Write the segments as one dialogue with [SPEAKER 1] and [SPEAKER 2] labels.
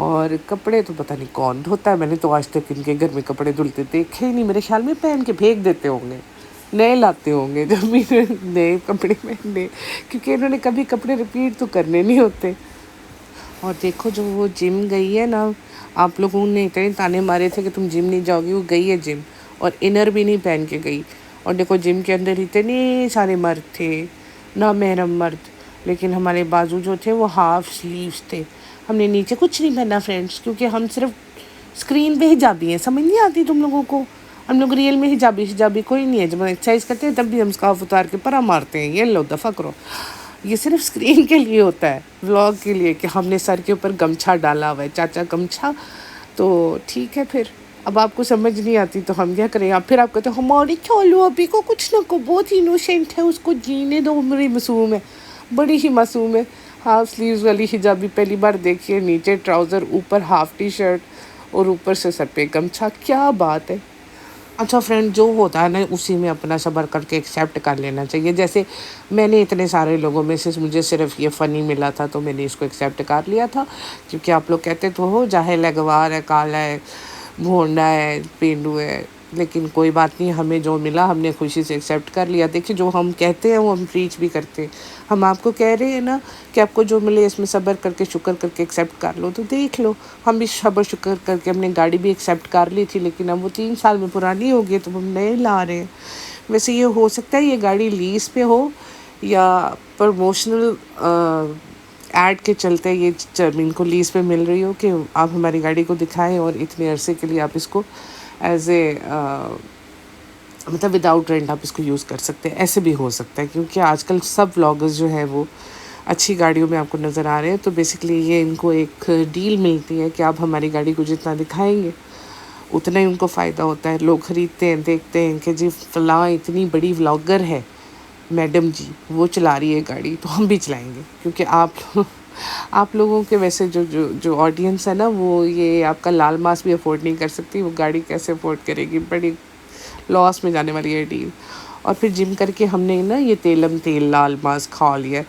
[SPEAKER 1] اور کپڑے تو پتہ نہیں کون دھوتا ہے، میں نے تو آج تک ان کے گھر میں کپڑے دھلتے دیکھے ہی نہیں، میرے خیال میں پہن کے پھینک دیتے ہوں گے، نئے لاتے ہوں گے جب بھی نئے کپڑے پہننے، کیونکہ انہوں نے کبھی کپڑے ریپیٹ تو کرنے نہیں ہوتے۔ اور دیکھو جو وہ جم گئی ہے نا، آپ لوگوں نے اتنے تانے مارے تھے کہ تم جم نہیں جاؤ گی، وہ گئی ہے جم، اور انر بھی نہیں پہن کے گئی۔ اور دیکھو جم کے اندر اتنے سارے مرد تھے، نامحرم مرد، لیکن ہمارے بازو جو تھے وہ ہاف سلیوز تھے۔ ہم نے نیچے کچھ نہیں پہنا فرینڈس، کیونکہ ہم صرف اسکرین پہ حجابی ہیں، سمجھ نہیں آتی تم لوگوں کو؟ ہم لوگ ریئل میں حجابی کوئی نہیں ہے، جب ہم ایکسرسائز کرتے ہیں تب بھی ہم اسکارف اتار کے پرا مارتے ہیں، یہ لو دفع کرو۔ یہ صرف اسکرین کے لیے ہوتا ہے، ولاگ کے لیے، کہ ہم نے سر کے اوپر گمچھا ڈالا ہوا ہے، چاچا گمچھا، تو ٹھیک ہے پھر۔ اب آپ کو سمجھ نہیں آتی تو ہم کیا کریں؟ پھر آپ کہتے ہیں ہماری چولو ابھی کو کچھ نہ کو، بہت انوسینٹ ہے، اس کو جینے دو، بڑی معصوم ہے، بڑی ہی معصوم ہے۔ ہاف سلیوز والی حجابی پہلی بار دیکھیے، نیچے ٹراؤزر، اوپر ہاف ٹی شرٹ، اور اوپر سے سر پہ گمچھا، کیا بات ہے! اچھا فرینڈ، جو ہوتا ہے نا اسی میں اپنا صبر کر کے ایکسیپٹ کر لینا چاہیے۔ جیسے میں نے اتنے سارے لوگوں میں سے مجھے صرف یہ فنی ملا تھا تو میں نے اس کو ایکسیپٹ کر لیا تھا، کیونکہ آپ لوگ کہتے تو ہو جاہل ہے، گوار ہے، کالا ہے، بھونڈا ہے، پینڈو ہے، لیکن کوئی بات نہیں، ہمیں جو ملا ہم نے خوشی سے ایکسیپٹ کر لیا۔ دیکھیے جو ہم کہتے ہیں وہ ہم پریچ بھی کرتے ہیں۔ ہم آپ کو کہہ رہے ہیں نا کہ آپ کو جو ملے اس میں صبر کر کے، شکر کر کے ایکسیپٹ کر لو، تو دیکھ لو، ہم بھی صبر شکر کر کے ہم نے گاڑی بھی ایکسیپٹ کر لی تھی، لیکن اب وہ 3 سال میں پرانی ہو گئی تو ہم نئے لا رہے ہیں۔ ویسے یہ ہو سکتا ہے یہ گاڑی لیز پہ ہو یا پروموشنل ایڈ کے چلتے یہ ان کو لیز پہ مل رہی ہو، کہ آپ ہماری گاڑی کو دکھائیں اور اتنے عرصے کے لیے آپ اس کو ایز اے مطلب وداؤٹ رینٹ آپ اس کو یوز کر سکتے ہیں، ایسے بھی ہو سکتا ہے، کیونکہ آج کل سب ولاگرز جو ہیں وہ اچھی گاڑیوں میں آپ کو نظر آ رہے ہیں، تو بیسکلی یہ ان کو ایک ڈیل ملتی ہے کہ آپ ہماری گاڑی کو جتنا دکھائیں گے اتنا ہی ان کو فائدہ ہوتا ہے۔ لوگ خریدتے ہیں، دیکھتے ہیں کہ جی فلاں اتنی بڑی ولاگر ہے میڈم جی، وہ چلا رہی ہے گاڑی، تو ہم بھی چلائیں گے، کیونکہ آپ لوگوں کے ویسے جو آڈینس ہے نا، وہ یہ آپ کا لال ماس بھی افورڈ نہیں کر سکتی، وہ گاڑی کیسے افورڈ کرے گی؟ بڑی لاس میں جانے والی ہے ڈیل۔ اور پھر جم کر کے ہم نے نا یہ تیل لال ماس کھا لیا،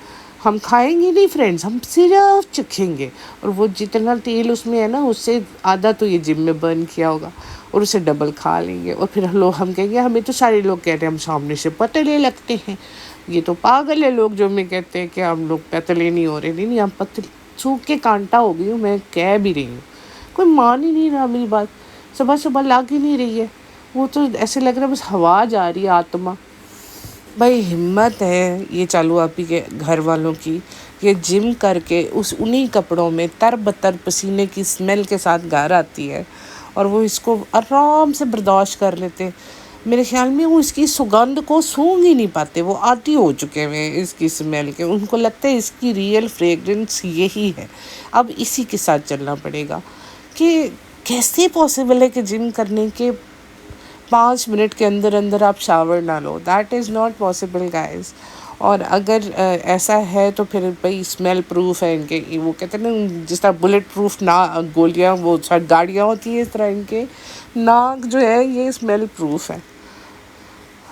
[SPEAKER 1] ہم کھائیں گے نہیں فرینڈز، ہم صرف چکھیں گے، اور وہ جتنا تیل اس میں ہے نا اس سے آدھا تو یہ جم میں برن کیا ہوگا، اور اسے ڈبل کھا لیں گے، اور پھر ہم کہیں گے ہمیں تو سارے لوگ کہتے ہیں ہم سامنے سے پتلے لگتے ہیں، یہ تو پاگل ہے لوگ جو ہمیں کہتے ہیں کہ ہم لوگ پتلے نہیں ہو رہے۔ نہیں، ہم پتلے سوکھ کے کانٹا ہو گئی ہوں، میں کہہ بھی رہی ہوں، کوئی مان ہی نہیں رہا میری بات، صبح لگ ہی نہیں رہی ہے، وہ تو ایسے لگ رہا ہے بس ہوا جا رہی ہے، آتما۔ بھائی ہمت ہے یہ چالو آپی کے گھر والوں کی، یہ جم کر کے انہی کپڑوں میں تر بتر پسینے کی اسمیل کے ساتھ گھر آتی ہے، اور وہ اس کو آرام سے برداشت کر لیتے۔ میرے خیال میں وہ اس کی سگندھ کو سونگھ ہی نہیں پاتے، وہ عادی ہو چکے ہوئے ہیں اس کی اسمیل کے، ان کو لگتا ہے اس کی ریئل فریگرنس یہی ہے، اب اسی کے ساتھ چلنا پڑے گا۔ کہ کیسے پاسبل ہے کہ جم کرنے کے 5 منٹ کے اندر آپ شاور نہ لو؟ That is not possible guys. اور اگر ایسا ہے تو پھر بھائی اسمیل پروف ہے ان کے، وہ کہتے ہیں نا جس طرح بلٹ پروف نہ گولیاں وہ گاڑیاں ہوتی ہیں، اس طرح ان کے ناک جو ہے یہ اسمیل پروف ہے۔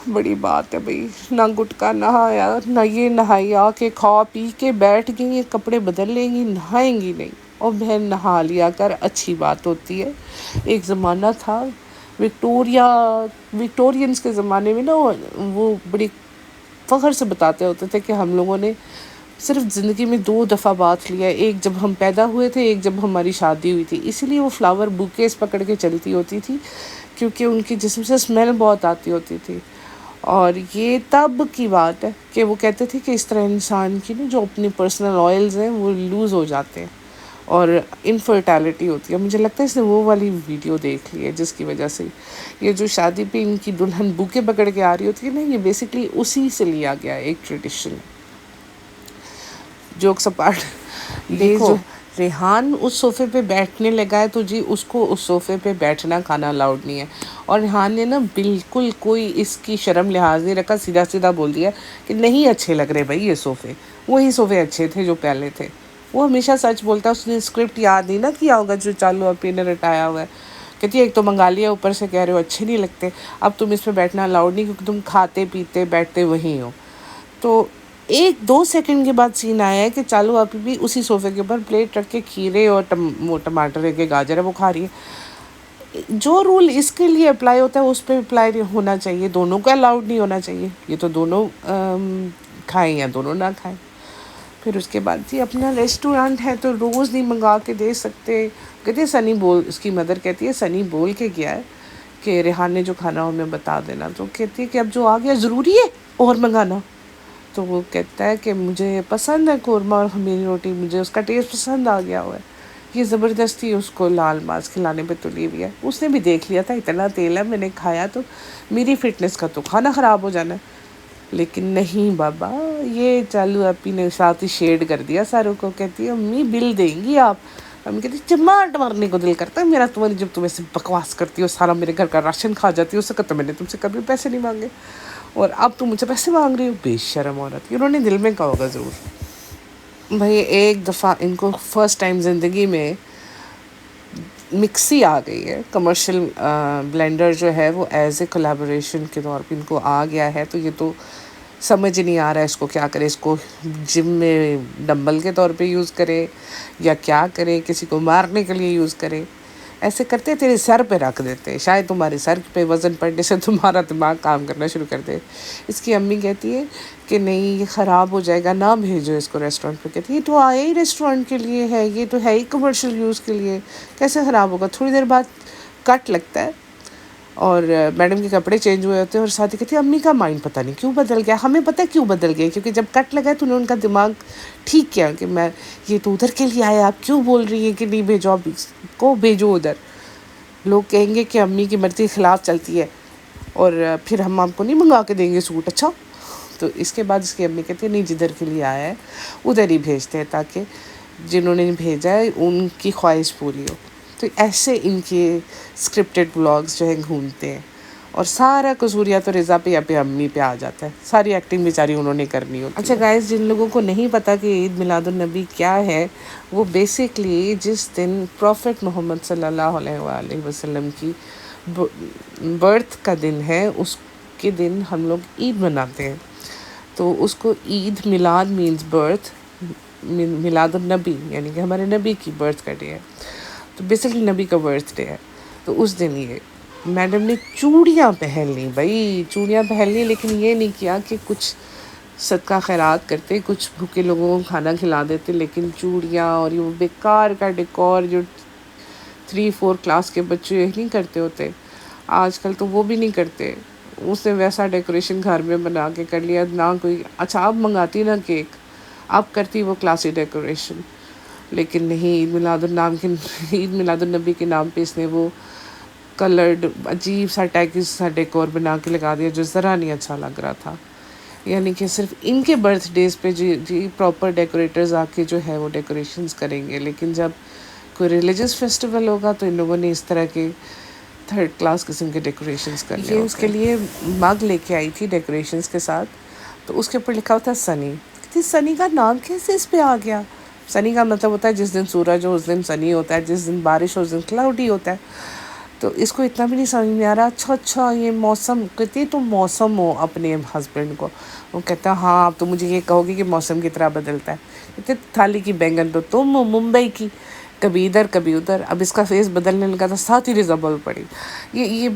[SPEAKER 1] بڑی بات ہے بھائی، نہ گٹکا نہایا، نہ یہ نہائی، آ کے کھا پی کے بیٹھ گئی، یہ کپڑے بدل لیں گی، نہائیں گی نہیں۔ اور بہن نہا لیا کر، اچھی بات ہوتی ہے۔ ایک زمانہ تھا وکٹورینز کے زمانے میں نا، وہ بڑی فخر سے بتاتے ہوتے تھے کہ ہم لوگوں نے صرف زندگی میں 2 دفعہ باتھ لیا، ایک جب ہم پیدا ہوئے تھے، ایک جب ہماری شادی ہوئی تھی، اسی لیے وہ فلاور بوکیز پکڑ کے چلتی ہوتی تھی، کیونکہ ان کی جسم سے اسمیل بہت آتی ہوتی تھی۔ اور یہ تب کی بات ہے کہ وہ کہتے تھے کہ اس طرح انسان کی نا جو اپنی پرسنل آئلز ہیں وہ لوز ہو جاتے ہیں اور انفرٹیلٹی ہوتی ہے۔ مجھے لگتا ہے اس نے وہ والی ویڈیو دیکھ لی ہے جس کی وجہ سے یہ جو شادی پہ ان کی دلہن بوکے پکڑ کے آ رہی ہوتی ہے نا، یہ بیسکلی اسی سے لیا گیا ہے، ایک ٹریڈیشن۔ جوک سپارٹ، یہ جو ریحان اس صوفے پہ بیٹھنے لگا ہے تو جی اس کو اس صوفے پہ بیٹھنا کھانا الاؤڈ نہیں ہے، اور ریحان نے نا بالکل کوئی اس کی شرم لحاظ نہیں رکھا، سیدھا بول دیا کہ نہیں اچھے لگ رہے بھائی یہ صوفے، وہی صوفے اچھے تھے جو پہلے تھے۔ وہ ہمیشہ سچ بولتا ہے، اس نے اسکرپٹ یاد نہیں نا کیا ہوگا جو چالو اپی نے رٹایا ہوا ہے۔ کہتی ہے ایک تو منگا لیا، اوپر سے کہہ رہے ہو اچھے نہیں لگتے، اب تم اس پہ بیٹھنا الاؤڈ نہیں کیونکہ تم کھاتے پیتے بیٹھتے وہیں ہو۔ تو 1-2 سیکنڈ کے بعد سین آیا ہے کہ چالو آپ بھی اسی صوفے کے اوپر پلیٹ رکھ کے کھیرے اور وہ ٹماٹر کے گاجر ہے وہ کھا رہی ہے. جو رول اس کے لیے اپلائی ہوتا ہے اس پہ اپلائی ہونا چاہیے. دونوں کا الاؤڈ نہیں ہونا چاہیے. یہ تو دونوں کھائیں یا دونوں نہ کھائیں. پھر اس کے بعد جی اپنا ریسٹورینٹ ہے تو روز نہیں منگا کے دے سکتے. کہتی ہے سنی بول، اس کی مدر کہتی ہے سنی بول کے گیا ہے کہ ریحان نے جو کھانا ہو ہمیں بتا دینا. تو کہتی ہے کہ اب جو آ گیا ضروری ہے اور منگانا. تو وہ کہتا ہے کہ مجھے پسند ہے قورمہ اور خمیری روٹی، مجھے اس کا ٹیسٹ پسند آ گیا ہوا ہے. یہ زبردستی اس کو لال ماس کھلانے پہ تلی ہوئی ہے. اس نے بھی دیکھ لیا تھا اتنا تیل ہے، میں نے کھایا تو میری فٹنس کا تو کھانا خراب ہو جانا ہے. لیکن نہیں بابا، یہ چالو اپی نے ساتھ ہی شیڈ کر دیا ساروں کو. کہتی ہے امی بل دیں گی آپ. امی کہتی ہے چماٹ مارنے کو دل کرتا ہے میرا تمہاری، جب تم ایسے بکواس کرتی ہو سارا میرے گھر کا راشن کھا جاتی ہو. اس سے کہتا میں نے تم سے کبھی پیسے نہیں مانگے اور اب تم مجھ سے پیسے مانگ رہی ہو. بے شرم عورت. انہوں نے دل میں کہا ہوگا ضرور. بھائی ایک دفعہ ان کو فرسٹ ٹائم زندگی میں مکسی آ گئی ہے. کمرشل بلینڈر جو ہے وہ ایز اے کولیبوریشن کے طور پہ ان کو آ گیا ہے. تو یہ تو سمجھ نہیں آ رہا ہے اس کو کیا کرے. اس کو جم میں ڈمبل کے طور پہ یوز کرے یا کیا کرے، کسی کو مارنے کے لیے یوز کرے. ایسے کرتے تیرے سر پہ رکھ دیتے، شاید تمہارے سر پہ وزن پڑنے سے تمہارا دماغ کام کرنا شروع کر دے. اس کی امی کہتی ہے کہ نہیں یہ خراب ہو جائے گا، نہ بھیجو اس کو ریسٹورینٹ پہ. کہتی ہے یہ تو آیا ہی ریسٹورینٹ کے لیے ہے، یہ تو ہے ہی کمرشل یوز کے لیے، کیسے خراب ہوگا. تھوڑی دیر بعد کٹ لگتا ہے اور میڈم کے کپڑے چینج ہوئے ہوتے ہیں اور ساتھ ہی کہتی ہے امی کا مائنڈ پتہ نہیں کیوں بدل گیا. ہمیں پتہ ہے کیوں بدل گیا، کیونکہ جب کٹ لگا تو انہوں نے ان کا دماغ ٹھیک کیا کہ میں یہ تو ادھر کے لیے آیا، آپ کیوں بول رہی ہیں کہ نہیں بھیجو، اب اس کو بھیجو ادھر. لوگ کہیں گے کہ امی کی مرضی کے خلاف چلتی ہے اور پھر ہم آپ کو نہیں منگا کے دیں گے سوٹ. اچھا تو اس کے بعد اس کی امی کہتی ہے نہیں جدھر کے لیے آیا ہے ادھر ہی بھیجتے ہیں تاکہ جنہوں نے بھیجا ہے ان کی خواہش پوری ہو. تو ایسے ان کے اسکرپٹڈ بلاگس جو ہیں گھومتے ہیں اور سارا قصور یا تو رضا پہ یا پہ امی پہ آ جاتا ہے. ساری ایکٹنگ بیچاری انہوں نے کرنی ہوتی ہے. اچھا گائز، جن لوگوں کو نہیں پتہ کہ عید میلاد النبی کیا ہے، وہ بیسکلی جس دن پروفٹ محمد صلی اللہ علیہ وآلہ وسلم کی برتھ کا دن ہے، اس کے دن ہم لوگ عید مناتے ہیں. تو اس کو عید میلاد مینز برتھ، میلاد النبی یعنی کہ ہمارے نبی کی برتھ کا ڈے ہے. تو بیسکلی نبی کا برتھ ڈے ہے. تو اس دن یہ میڈم نے چوڑیاں پہن لی. بھائی چوڑیاں پہن لی، لیکن یہ نہیں کیا کہ کچھ صدقہ خیرات کرتے، کچھ بھوکے لوگوں کو کھانا کھلا دیتے. لیکن چوڑیاں اور یہ بیکار کا ڈیکور جو 3-4 کلاس کے بچے نہیں کرتے ہوتے آج کل، تو وہ بھی نہیں کرتے. اس نے ویسا ڈیکوریشن گھر میں بنا کے کر لیا. نہ کوئی اچھا اب منگاتی نہ کیک، اب کرتی وہ کلاسی ڈیکوریشن. لیکن نہیں، عید میلاد النبی کے نام پہ اس نے وہ کلرڈ عجیب سا ٹیگز سا ڈیکور بنا کے لگا دیا جو ذرا نہیں اچھا لگ رہا تھا. یعنی کہ صرف ان کے برتھ ڈیز پہ جی پراپر ڈیکوریٹرز آ کے جو ہے وہ ڈیکوریشنز کریں گے. لیکن جب کوئی ریلیجس فیسٹیول ہوگا تو ان لوگوں نے اس طرح کے 3rd کلاس قسم کے ڈیکوریشنز کرنے. یہ اس کے لیے مگ لے کے آئی تھی ڈیکوریشنز کے ساتھ. تو اس کے اوپر لکھا ہوتا ہے سنی. کہتی سنی کا نام کیسے اس پہ آ گیا؟ سنی کا مطلب ہوتا ہے جس دن سورج ہو اس دن سنی ہوتا ہے، جس دن بارش ہو اس دن کلاؤڈی ہوتا ہے. تو اس کو اتنا بھی نہیں سمجھ میں آ رہا. اچھا یہ موسم. کہتی تم موسم ہو اپنے ہسبینڈ کو. وہ کہتا ہے ہاں اب تو مجھے یہ کہو گی کہ موسم کی طرح بدلتا ہے. کہتے تھالی کی بینگن تو تم ہو ممبئی کی، کبھی ادھر کبھی ادھر. اب اس کا فیس بدلنے لگا تھا، ساتھ ہی رضا بول پڑی یہ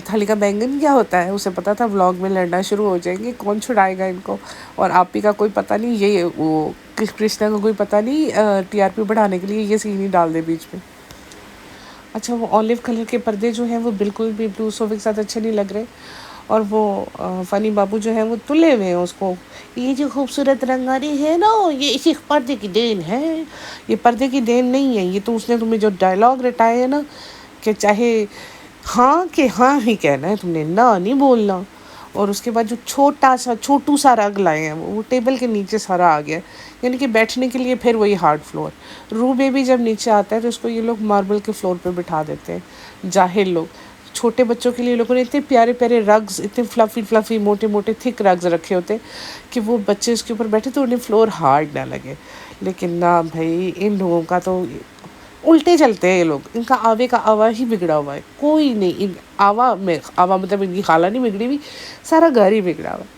[SPEAKER 1] تھالی کا بینگن کیا ہوتا ہے. اسے پتا تھا ولاگ میں لڑنا شروع ہو جائیں گے، کون چھڑائے گا ان کو. اور آپ ہی کا کوئی پتہ نہیں، یہ وہ کرشنا کا کوئی پتہ نہیں TRP بڑھانے کے لیے یہ سین ہی ڈال دے بیچ میں. اچھا وہ اولیو کلر کے پردے جو ہیں وہ بالکل بھی بلو صوفے کے ساتھ اچھے نہیں لگ رہے. اور وہ فنی بابو جو ہیں وہ تلے ہوئے ہیں اس کو. یہ جو خوبصورت رنگاری ہے نا، یہ اسی پردے کی دین ہے. یہ پردے کی دین نہیں ہے، یہ تو اس نے تمہیں جو ڈائلاگ رٹائے ہے نا کہ چاہے ہاں کہ ہاں ہی کہنا ہے تم نے، نہ نہیں بولنا. اور اس کے بعد جو چھوٹو سا رگ لائے ہیں وہ ٹیبل کے نیچے سارا آ گیا. یعنی کہ بیٹھنے کے لیے پھر وہی ہارڈ فلور. رو بیبی جب نیچے آتا ہے تو اس کو یہ لوگ ماربل کے فلور پہ بٹھا دیتے ہیں جاہل لوگ. چھوٹے بچوں کے لیے لوگوں نے اتنے پیارے پیارے رگز، اتنے فلفی موٹے موٹے تھک رگز رکھے ہوتے کہ وہ بچے اس کے اوپر بیٹھے تو انہیں فلور ہارڈ نہ لگے. لیکن نہ بھائی، ان لوگوں کا تو الٹے چلتے ہیں یہ لوگ. ان کا آوے کا آوا ہی بگڑا ہوا ہے. کوئی نہیں، آوا مطلب ان کی خالہ نہیں بگڑی ہوئی، سارا گھر ہی بگڑا ہوا ہے.